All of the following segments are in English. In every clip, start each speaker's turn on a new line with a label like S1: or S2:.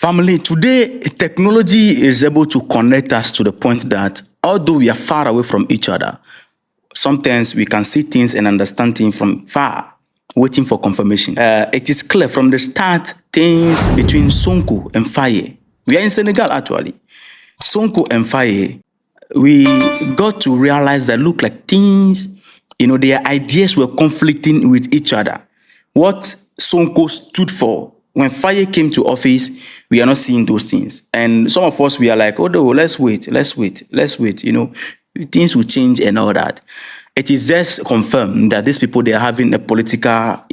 S1: Family, today technology is able to connect us to the point that although we are far away from each other, sometimes we can see things and understand things from far, waiting for confirmation. It is clear from the start, things between Sonko and Faye. We are in Senegal actually. Sonko and Faye, we got to realize that look like things, their ideas were conflicting with each other. What Sonko stood for, when Faye came to office, we are not seeing those things. And some of us, we are like, oh no, let's wait. Things will change and all that. It is just confirmed that these people, they are having a political,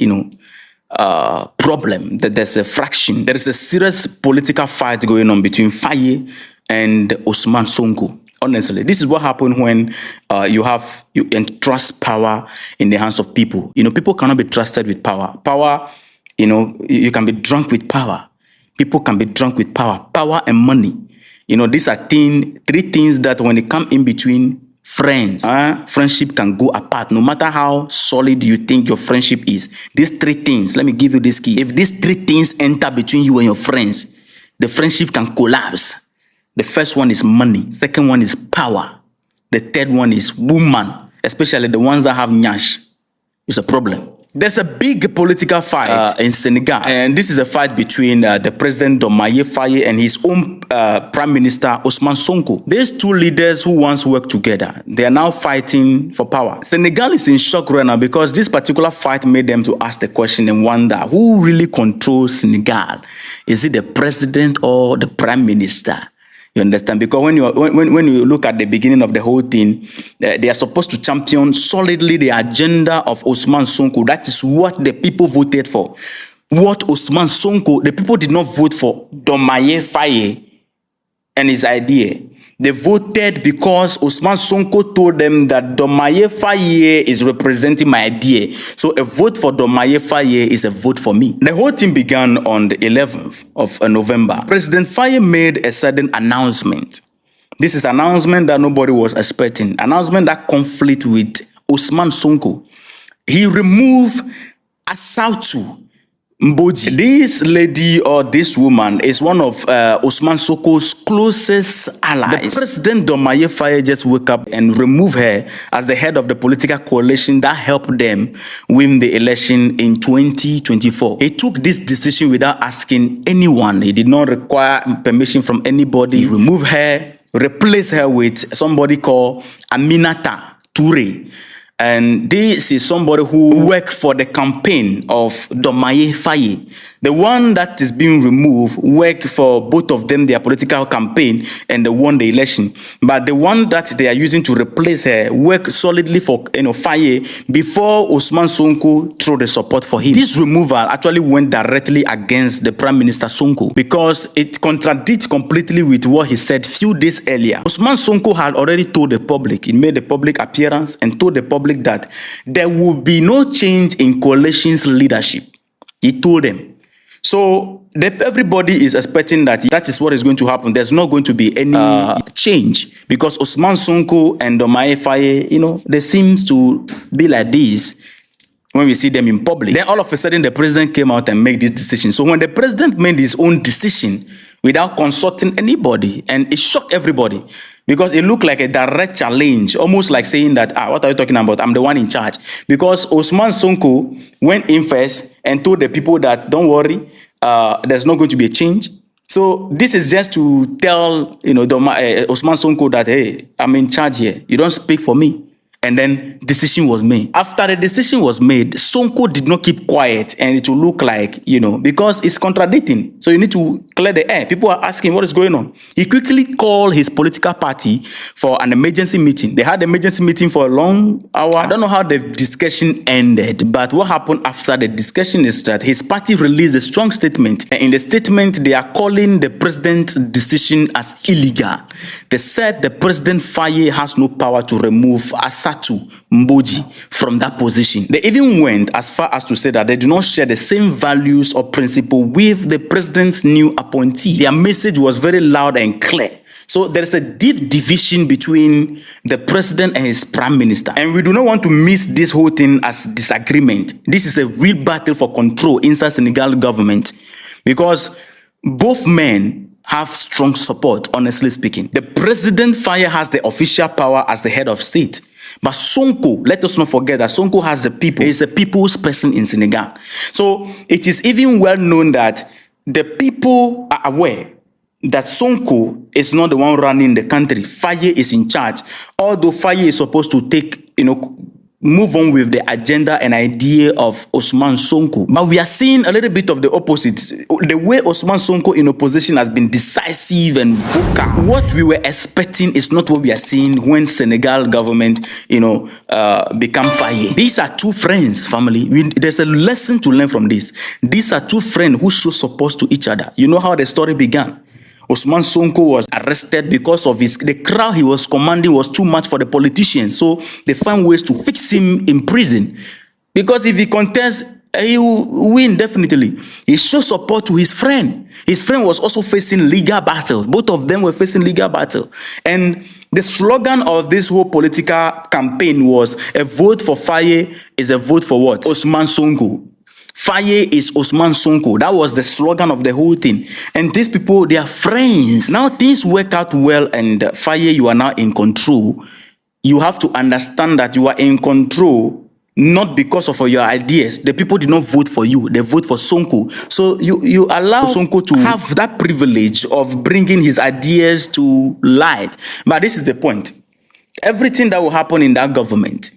S1: problem, that there's a fraction. There is a serious political fight going on between Faye and Ousmane Sonko. Honestly, this is what happened when you entrust power in the hands of people. People cannot be trusted with power. Power, you can be drunk with power. People can be drunk with power. Power and money. These are three things that when they come in between friends, friendship can go apart. No matter how solid you think your friendship is. These three things, let me give you this key. If these three things enter between you and your friends, the friendship can collapse. The first one is money. Second one is power. The third one is woman, especially the ones that have nyash. It's a problem. There's a big political fight in Senegal, and this is a fight between the president Diomaye Faye and his own prime minister Ousmane Sonko. These two leaders who once worked together, they are now fighting for power. Senegal is in shock right now because this particular fight made them to ask the question and wonder who really controls Senegal. Is it the president or the prime minister? You understand? Because when you look at the beginning of the whole thing, they are supposed to champion solidly the agenda of Ousmane Sonko. That is what the people voted for. What Ousmane Sonko, the people did not vote for Diomaye Faye and his idea. They voted because Ousmane Sonko told them that Diomaye Faye is representing my idea. So a vote for Diomaye Faye is a vote for me. The whole thing began on the 11th of November. President Faye made a sudden announcement. This is an announcement that nobody was expecting. Announcement that conflict with Ousmane Sonko. He removed Asautu Mboji. This lady or this woman is one of Ousmane Sonko's closest allies. The president Diomaye Faye just woke up and removed her as the head of the political coalition that helped them win the election in 2024. He took this decision without asking anyone. He did not require permission from anybody. He removed her, replaced her with somebody called Aminata Toure. And this is somebody who worked for the campaign of Diomaye Faye. The one that is being removed worked for both of them, their political campaign, and they won the election. But the one that they are using to replace her worked solidly for Faye before Ousmane Sonko threw the support for him. This removal actually went directly against the Prime Minister Sonko because it contradicts completely with what he said few days earlier. Ousmane Sonko had already told the public, he made a public appearance and told the public that there will be no change in coalition's leadership. He told them. So everybody is expecting that is what is going to happen. There's not going to be any change because Ousmane Sonko and Diomaye Faye, they seem to be like this when we see them in public. Then all of a sudden the president came out and made this decision. So when the president made his own decision without consulting anybody, and it shocked everybody, because it looked like a direct challenge, almost like saying that, what are you talking about? I'm the one in charge. Because Ousmane Sonko went in first and told the people that, don't worry, there's not going to be a change. So this is just to tell, Ousmane Sonko that, hey, I'm in charge here. You don't speak for me. And then decision was made. After the decision was made, Sonko did not keep quiet and it will look like, because it's contradicting. So you need to clear the air. People are asking what is going on. He quickly called his political party for an emergency meeting. They had an emergency meeting for a long hour. I don't know how the discussion ended, but what happened after the discussion is that his party released a strong statement. And in the statement, they are calling the president's decision as illegal. They said the president Faye has no power to remove Asautu Mboji from that position. They even went as far as to say that they do not share the same values or principle with the president's new appointee. Their message was very loud and clear. So there is a deep division between the president and his prime minister. And we do not want to miss this whole thing as disagreement. This is a real battle for control inside Senegal government. Because both men have strong support, honestly speaking. The president Faye has the official power as the head of state. But Sonko, let us not forget that Sonko has the people. He is a people's person in Senegal. So it is even well known that the people are aware that Sonko is not the one running the country. Faye is in charge. Although Faye is supposed to take, move on with the agenda and idea of Ousmane Sonko. But we are seeing a little bit of the opposite. The way Ousmane Sonko in opposition has been decisive and vocal. What we were expecting is not what we are seeing when Senegal government, become Faye. These are two friends, family. There's a lesson to learn from this. These are two friends who show support to each other. You know how the story began. Ousmane Sonko was arrested because of the crowd he was commanding was too much for the politicians. So they found ways to fix him in prison. Because if he contests, he will win definitely. He showed support to his friend. His friend was also facing legal battle. Both of them were facing legal battle. And the slogan of this whole political campaign was, a vote for Faye is a vote for what? Ousmane Sonko. Faye is Ousmane Sonko. That was the slogan of the whole thing. And these people, they are friends. Now things work out well, and Faye, you are now in control. You have to understand that you are in control not because of your ideas. The people did not vote for you. They vote for Sonko. So you allow Sonko to have that privilege of bringing his ideas to light. But this is the point. Everything that will happen in that government,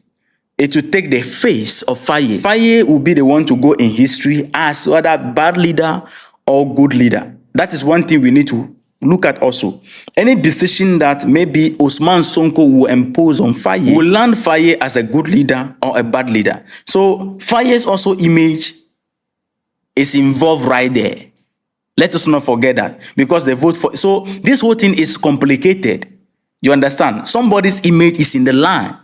S1: it will take the face of Faye. Faye will be the one to go in history as whether bad leader or good leader. That is one thing we need to look at also. Any decision that maybe Ousmane Sonko will impose on Faye will land Faye as a good leader or a bad leader. So Faye's also image is involved right there. Let us not forget that, because they vote for. So this whole thing is complicated. You understand? Somebody's image is in the line.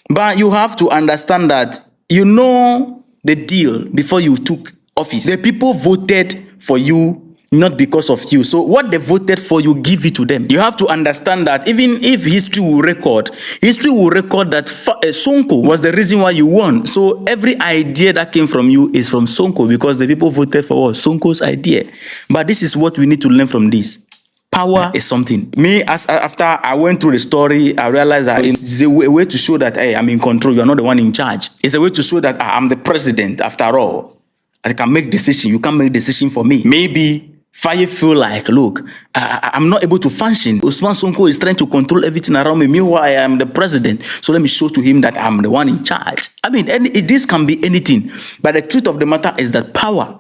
S1: But you have to understand that you know the deal before you took office. The people voted for you not because of you. So what they voted for, you give it to them. You have to understand that even if history will record that Sonko was the reason why you won. So every idea that came from you is from Sonko, because the people voted for what? Sonko's idea. But this is what we need to learn from this. Power is something. After I went through the story, I realized that it's a way to show that, hey, I'm in control. You're not the one in charge. It's a way to show that I'm the president. After all, I can make decisions. You can't make decision for me. Maybe Faye feel like, look, I'm not able to function. Ousmane Sonko is trying to control everything around me. Meanwhile, I am the president. So let me show to him that I'm the one in charge. I mean, this can be anything. But the truth of the matter is that power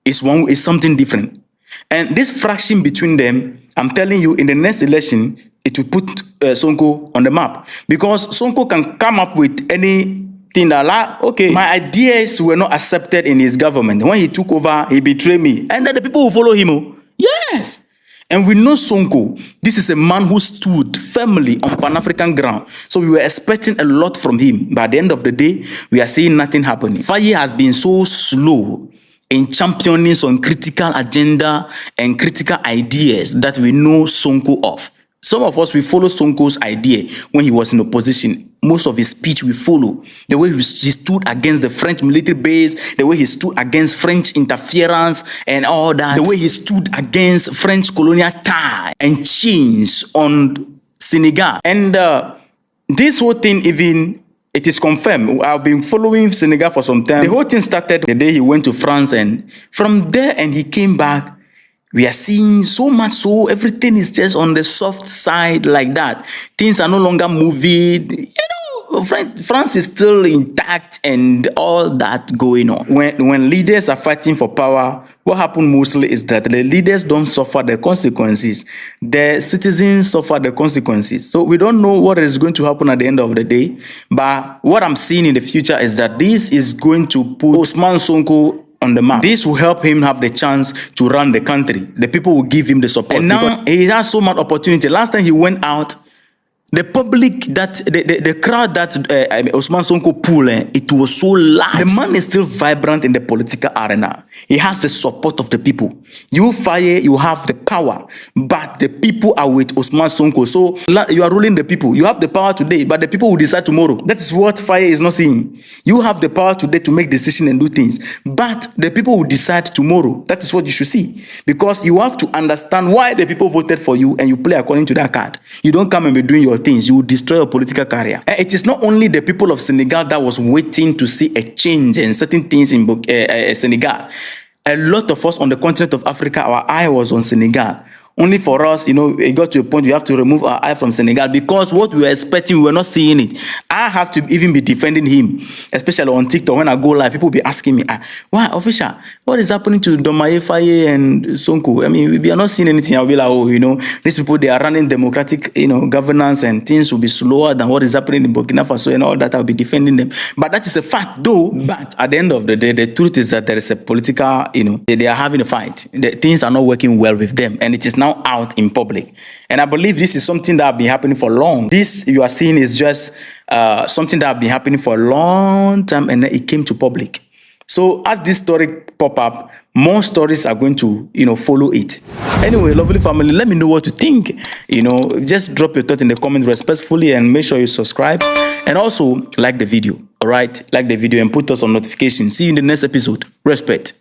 S1: is something different. And this fraction between them, I'm telling you, in the next election, it will put Sonko on the map. Because Sonko can come up with anything that, okay, my ideas were not accepted in his government. When he took over, he betrayed me. And then the people will follow him. Yes. And we know Sonko. This is a man who stood firmly on Pan-African ground. So we were expecting a lot from him. But at the end of the day, we are seeing nothing happening. Faye has been so slow in championing some critical agenda and critical ideas that we know Sonko of. Some of us, we follow Sonko's idea when he was in opposition. Most of his speech we follow. The way he stood against the French military base, the way he stood against French interference and all that, the way he stood against French colonial tie and chains on Senegal. And this whole thing even, it is confirmed. I've been following Senegal for some time. The whole thing started the day he went to France, and from there and he came back, we are seeing so much, so everything is just on the soft side like that. Things are no longer moving. France is still intact and all that going on. When leaders are fighting for power, what happens mostly is that the leaders don't suffer the consequences. The citizens suffer the consequences. So we don't know what is going to happen at the end of the day. But what I'm seeing in the future is that this is going to put Ousmane Sonko on the map. This will help him have the chance to run the country. The people will give him the support. And now he has so much opportunity. Last time he went out, the public, the crowd that Ousmane Sonko pulled, it was so large. The man is still vibrant in the political arena. He has the support of the people. You, Faye, you have the power, but the people are with Ousmane Sonko. So you are ruling the people. You have the power today, but the people will decide tomorrow. That is what Faye is not saying. You have the power today to make decisions and do things, but the people will decide tomorrow. That is what you should see, because you have to understand why the people voted for you, and you play according to that card. You don't come and be doing your things. You will destroy your political career. And it is not only the people of Senegal that was waiting to see a change and certain things in Senegal. A lot of us on the continent of Africa, our eye was on Senegal. Only for us, it got to a point we have to remove our eye from Senegal, because what we were expecting, we were not seeing it. I have to even be defending him, especially on TikTok. When I go live, people be asking me, why, official, what is happening to Diomaye, Faye, and Sonko? I mean, we are not seeing anything. I'll be like, these people, they are running democratic, governance, and things will be slower than what is happening in Burkina Faso and all that. I'll be defending them. But that is a fact, though. But at the end of the day, the truth is that there is a political, they are having a fight. Things are not working well with them, and it is now out in public. And I believe this is something that has been happening for long. This you are seeing is just something that has been happening for a long time, and then it came to public. So as this story pop up, more stories are going to follow it. Anyway, lovely family, let me know what you think. Just drop your thought in the comments respectfully, and make sure you subscribe, and also like the video. All right, like the video and put us on notifications. See you in the next episode. Respect.